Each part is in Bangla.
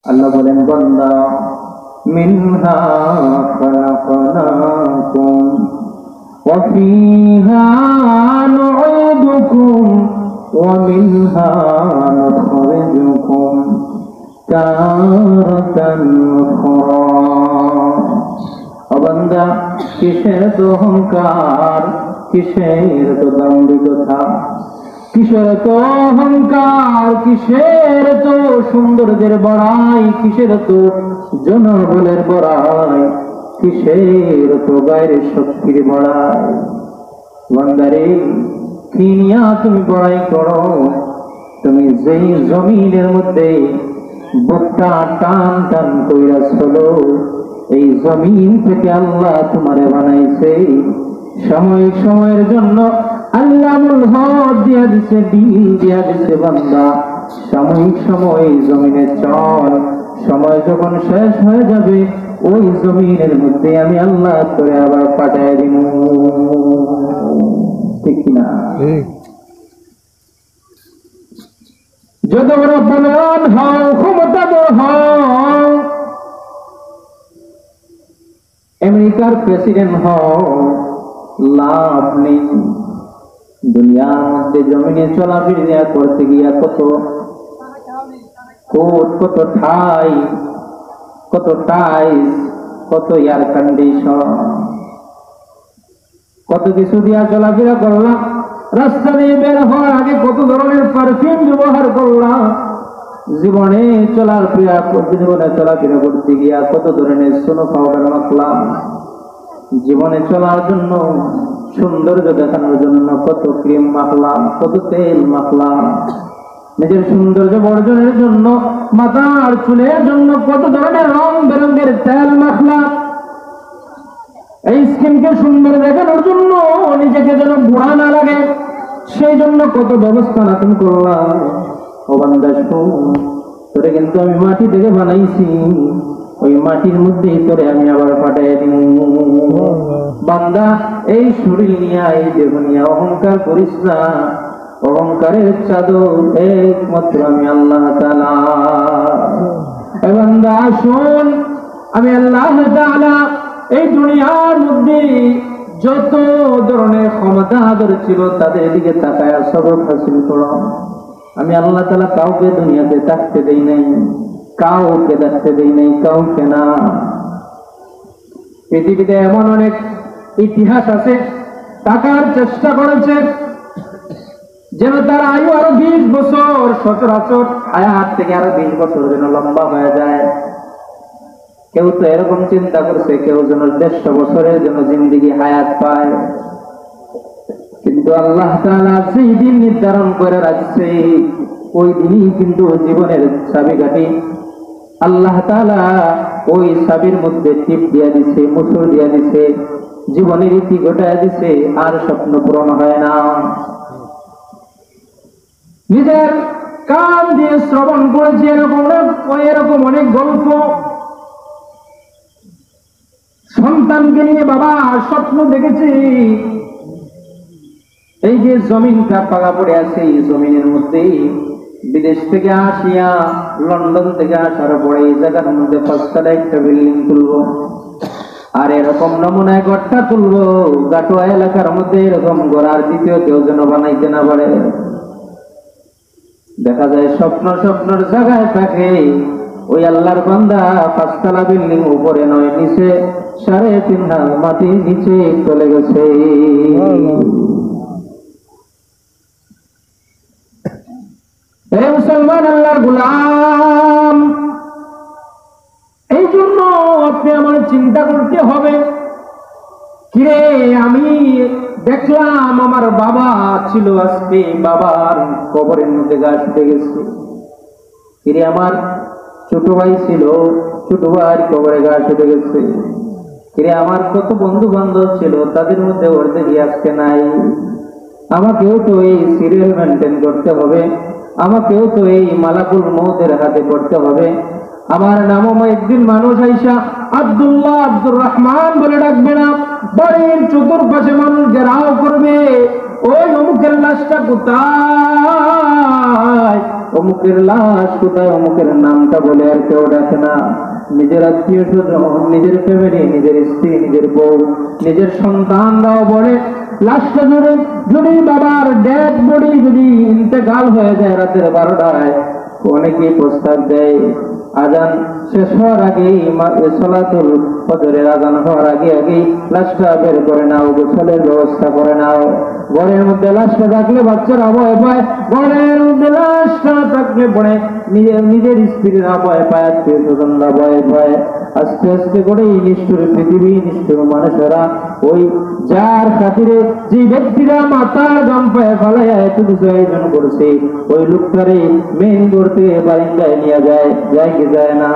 আল্লাহ বলেন বান্দা মিনহা খালাকনাকুম ওয়া ফিহা নুঈদুকুম ওয়া মিনহা নুখরিজুকুম তারাতান উখরা। ও বান্দা, কিসের তো অহংকার, কিসের তো দাম্ভিকতা, কিসের তো অহংকার, কিসের তো সৌন্দর্যের বড়াই, কিসের তো জনবলের বড়াই, কিসের তো গায়ের শক্তির বড়াই। বান্দারে, কি নিয়া তুমি বড়াই করো? তুমি যেই জমিনের মধ্যে বুকটা টান টান কইরা চলো, এই জমিন থেকে আল্লাহ তোমারে বানাইছে। সাময়িক সময়ের জন্য আল্লাহ মুলহত দিয়া দিছে, দিল দিয়া দিছে। বান্দা, সাময়িক সময় জমিনে চল, সময় যখন শেষ হয়ে যাবে ওই জমিনের মধ্যে আমি আল্লাহ তোরে আবার পাঠায় দিব। ঠিক কিনা? যত বড় বলবান হও, ক্ষমতাধর হও, আমেরিকার প্রেসিডেন্ট হও, লাভ নেই। দুনিয়ার মধ্যে জমিনে চলাফেরা করতে গিয়া কত কোট, কত ঠাই, কত টাইস, কত এয়ার কন্ডিশন, কত কিছু দিয়া চলাফেরা করলাম। রাস্তা দিয়ে বের হওয়ার আগে কত ধরনের পারফিউম ব্যবহার করলাম। জীবনে চলাফেরা করতে গিয়া কত ধরনের সোনো পাউডার মাখলাম। জীবনে চলার জন্য, সৌন্দর্য দেখানোর জন্য কত ক্রিম মাখলাম, কত তেল মাখলাম। নিজের সৌন্দর্য বর্জনের জন্য, মাথার চুলের জন্য কত ধরনের রং বেরঙের তেল মাখলাম। এই স্কিনকে সুন্দর দেখানোর জন্য, নিজেকে যেন বুড়া না লাগে সেই জন্য কত ব্যবস্থা নাতুন করলাম। ও বান্দা শোন, তোরে কিন্তু আমি মাটি থেকে বানাইছি, ওই মাটির মধ্যেই তোরে আমি আবার পাঠাই দিব। বান্দা, এই শরীর নিয়ে, এই দেহ নিয়ে অহংকার করিস না। অহংকারের চাদর একমাত্র আমি আল্লাহ তাআলা। এ বান্দা শোন, আমি আল্লাহ তাআলা এই দুনিয়ার মধ্যে যত ধরনের ক্ষমতাধর ছিল তাদের দিকে তাকায়া সবক হাসিল করো। আমি আল্লাহ তাআলা কাউকে দুনিয়াতে থাকতে দেই নাই, কাউকে দেখতে দেই নাই, কাউকে না। পৃথিবীতে এমন অনেক ইতিহাস আছে, টাকার চেষ্টা করেছে যেন তার আয়ু আরো 20 বছর, সচরাচর হায়াত থেকে আরো 20 বছর যেন লম্বা হয়ে যায়। কেউ তো এরকম চিন্তা করছে কেউ যেন 150 বছরের জন্য জিন্দিগি হায়াত পায়। কিন্তু আল্লাহ তাআলা যেই দিন নির্ধারণ করে রাখছে ওই দিনই কিন্তু জীবনের চাবিকাঠি আল্লাহ তাআলা ওই চাবির মধ্যে টিপ দিয়া দিছে, মুসর দিয়া দিছে, জীবনের ইতি ঘটায় দিছে, আর স্বপ্ন পূরণ হয় না। নিজের কান দিয়ে শ্রবণ করেছি এরকম অনেক গল্প। সন্তানকে নিয়ে বাবা স্বপ্ন দেখেছি, এই যে জমিনটা পাকা পড়ে আছে, এই জমিনের মধ্যে বিদেশ থেকে আসিয়া, লন্ডন থেকে আসার পরে এই জায়গার মধ্যে 5তলা একটা বিল্ডিং তুলবো, আর এরকম নমুনায় ঘরটা তুলবো, গাটুয়া এলাকার মধ্যে এরকম ঘর আর দ্বিতীয় কেউ যেন বানাইতে না পারে। দেখা যায় স্বপ্নের জায়গায় থাকে ওই আল্লাহর বান্দা 5তলা বিল্ডিং উপরে নয়, নিচে 3.5 হাত মাটি নিচে চলে গেছে। হে মুসলমান, আল্লাহর গোলাম, এই জন্য আপনি আমার চিন্তা করতে হবে। কিরে, আমি দেখলাম আমার বাবা ছিল, আজকে বাবার কবরের মধ্যে গাছ উঠে গেছে। কিরে, আমার ছোট ভাই ছিল, ছোট ভাই কবরে গাছ উঠে গেছে। কিরে, আমার কত বন্ধু বান্ধব ছিল, তাদের মধ্যে অর্ধেকই আজকে নাই। আমাকেও তো এই সিরিয়াল মেনটেন করতে হবে, আমাকেও তো এই মালাকুল মউতের হাতে করতে হবে। আমার নামও একদিন মানুষ আইসা আব্দুল্লাহ, আব্দুর রহমান বলে ডাকবে না, বাড়ির চতুর্পাশে মানুষ ঘেরাও করবে, ওই অমুকের লাশটা কোথায়, অমুকের লাশ কোথায়, অমুকের নামটা বলে আর কেউ ডাকে না। নিজের আত্মীয় স্বজন, নিজের ফ্যামিলি, নিজের স্ত্রী, নিজের বউ, নিজের সন্তানরাও বলে লাশটা যদি বাবার ডেড বডি যদি ইন্তেকাল হয়ে যায় রাতের 12টায়, অনেকেই প্রস্তাব দেয় আজান শেষ হওয়ার আগেই, সালাতুল ফজরের আজান হওয়ার আগেই লাশটা বের করে নাও, গোসলের ব্যবস্থা করে নাও। ঘরের মধ্যে লাশটা থাকলে বাচ্চারা ভয় পায়, ঘরের মধ্যে লাশটা থাকলে পড়ে নিজের স্ত্রীরা ভয় পায়, আত্মীয় স্বজনরা ভয় পায়। আস্তে আস্তে করে এই নিষ্ঠুর পৃথিবী, নিষ্ঠুর মানুষেরা ওই যার খাতিরে যে ব্যক্তিরা মাথার গাম পায়ে ফেলাইয়া এত কিছু আয়োজন করছে, ওই লোকটারে মেন করতে বারিন্দায় নিয়ে যায়, যায় কি যায় না?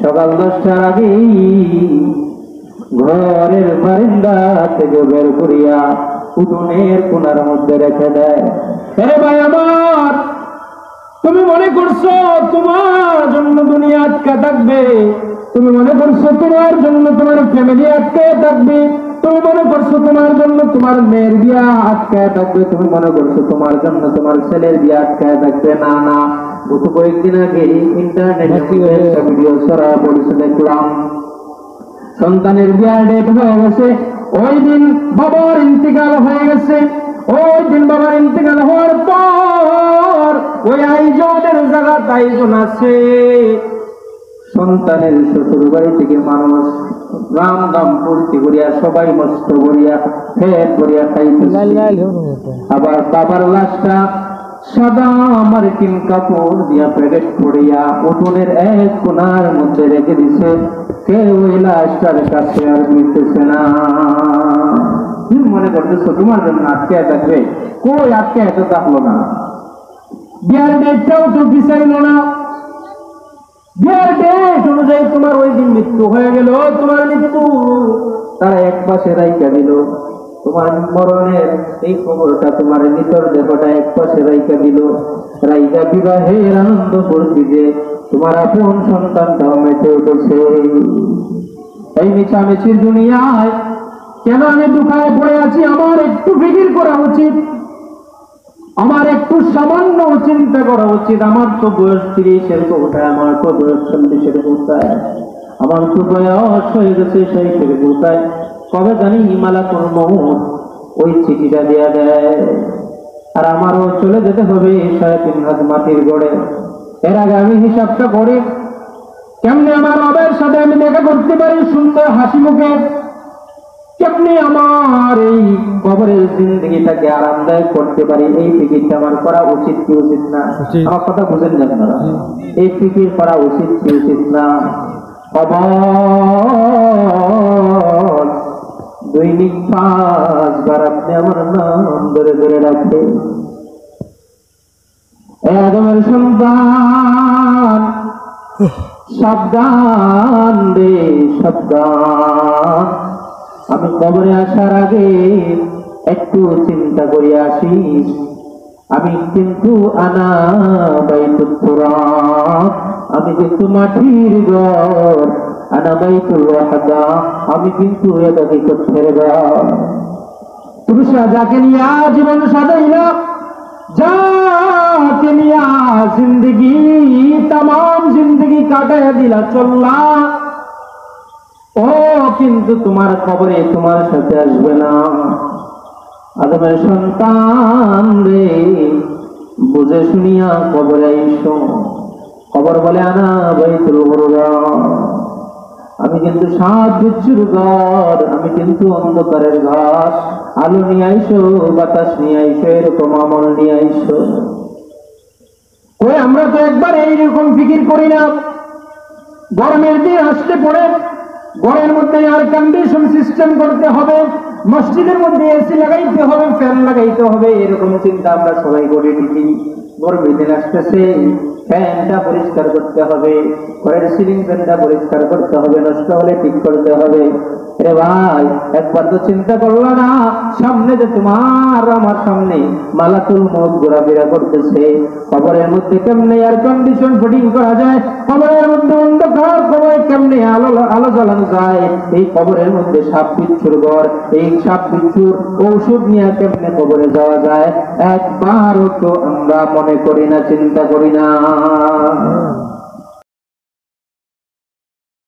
সকাল 10টার আগেই ঘরের বারিন্দা থেকে বের করিয়া উঠোনের কোনার মধ্যে রেখে দেয়। আরে ভাই আমার, তুমি মনে করছো তোমার জন্য দুনিয়া আটকা থাকবে? তুমি মনে করছো তোমার জন্য তোমার ফ্যামিলি আটকায় থাকবে? তুমি মনে করছো তোমার জন্য তোমার মেয়ের বিয়া আটকায় থাকবে? তুমি মনে করছো তোমার জন্য তোমার ছেলের বিয়া আটকায় থাকবে? না না, গত কয়েকদিন আগে ইন্টারনেটে একটা ভিডিও ছড়া পড়েছে, দেখলাম সন্তানের বিয়ার ডেট হয়ে গেছে, ওই দিন বাবার ইন্তেকাল হয়ে গেছে। ওই দিন বাবার ইন্তেকাল হওয়ার পর ওই আয়োজনের জায়গায় আয়োজন আছে, সন্তানের শ্বশুর বাড়ি থেকে মানুষ রাম দাম পূর্তি করিয়া সবাই মস্ত করিয়া ফেট করিয়া খাইতেছে। আবার বাবার লাশটা সাদা মার্কিন কাপড় দিয়া প্যাকেট করিয়া উঠোনের এক কোনার মধ্যে রেখে দিছে, কেউ ওই লাশটার কাছে আর মিলতেছে না। তুমি মনে করতেছো তোমার জন্য আটকে থাকবে? কই আটকে এত থাকলো না। বিয়ার ডেটটাও তো বিচাইল না, বিয়ার ডেট অনুযায়ী তোমার ওই দিন মৃত্যু হয়ে গেল, তোমার মৃত্যু তারা এক পাশে রাইখা দিল, তোমার মরণের এই খবরটা, তোমার নিতর দেহটা এক পাশে রাইখা দিল, রাইখা বিবাহের আনন্দ করছি যে তোমার আপন সন্তানটাও মেতে উঠেছে। এই মিছামিছির দুনিয়ায় কেন আমি দুঃখায় পড়ে আছি? আমার একটু ফিকির করা উচিত, আমার একটু সামান্য চিন্তা করা উচিত। আমার তো বয়স 30-এর কোথায়, আমার তো বয়স 40-এর কোথায়, আমার তো বয়স হয়ে গেছে 60-এর কোথায়। কবে জানি মালাকুল মউত ওই চিঠিটা দেয়া দেয়, আর আমারও চলে যেতে হবে 3.5 হাত মাটির গড়ে। এর আগে আমি হিসাবটা করি কেমনে আমার রবের সাথে আমি দেখা করতে পারি সুন্দর হাসি মুখে, কেমনি আমার এই কবরের জিন্দগিটাকে আরামদায়ক করতে পারি। এই ফিকিরটা আমার করা উচিত কি উচিত না? আমার কথা বুঝেন না আপনারা? এই ফিকির করা উচিত কি উচিত না? দৈনিক 5 বার আপনি আমার নাম ধরে ধরে রাখবেন। আদমের সন্তান সাবধান রে সাবধান, আমি কবরে আসার আগে একটু চিন্তা করে আসিস। আমি কিন্তু আনা বাইতুত তুরাব, আমি কিন্তু মাটির ঘর, আনা বাইতুল ওয়াহদা, আমি কিন্তু একাকিত্বের ঘর। তুমি যাকে নিয়ে জীবন সাজাইলা, যাকে নিয়ে জিন্দগি তাম জিন্দগি কাটাইয়া দিলা চললা, ও কিন্তু তোমার খবরে তোমার সাথে আসবে না। আদমের সন্তান রে, বুঝে শুনিয়া কবরে আইসো। কবর বলে আনা বাইতুল গুরবান, আমি কিন্তু 7 বিচ্ছুর ঘর, আমি কিন্তু অন্ধকারের ঘর। আলো নিয়ে আইসো, বাতাস নিয়ে আইসো, এরকম আমল নিয়ে আইসো। ওই আমরা তো একবার এইরকম ফিকির করি না। গরমের দিন আসতে পড়ে ঘরের মধ্যে এয়ার কন্ডিশন সিস্টেম করতে হবে, মসজিদের মধ্যে এসি লাগাইতে হবে, ফ্যান লাগাইতে হবে, এরকম চিন্তা আমরা সবাই করে নিচ্ছি। গরমের দিন আসতেছে, ফ্যানটা পরিষ্কার করতে হবে, ঘরের সিলিং ফ্যানটা পরিষ্কার করতে হবে, নষ্ট হলে ঠিক করতে হবে। রে ভাই, একবার তো চিন্তা করলো না সামনে যে তোমার আমার সামনে মালাকুল মউত ঘোরাফেরা করতেছে। কবরের মধ্যে কেমনে এয়ার কন্ডিশন ফিটিং করা যায়, কবরের মধ্যে অন্ধকার, কবরে কেমনে আলো বলানো যায় এই কবরের মধ্যে সাপ বিচ্ছুর ঘর, এই সাপ বিচ্ছুর ঔষধ নিয়ে কেমনে কবরে যাওয়া যায় একবারও তো আমরা মনে করি না, চিন্তা করি না।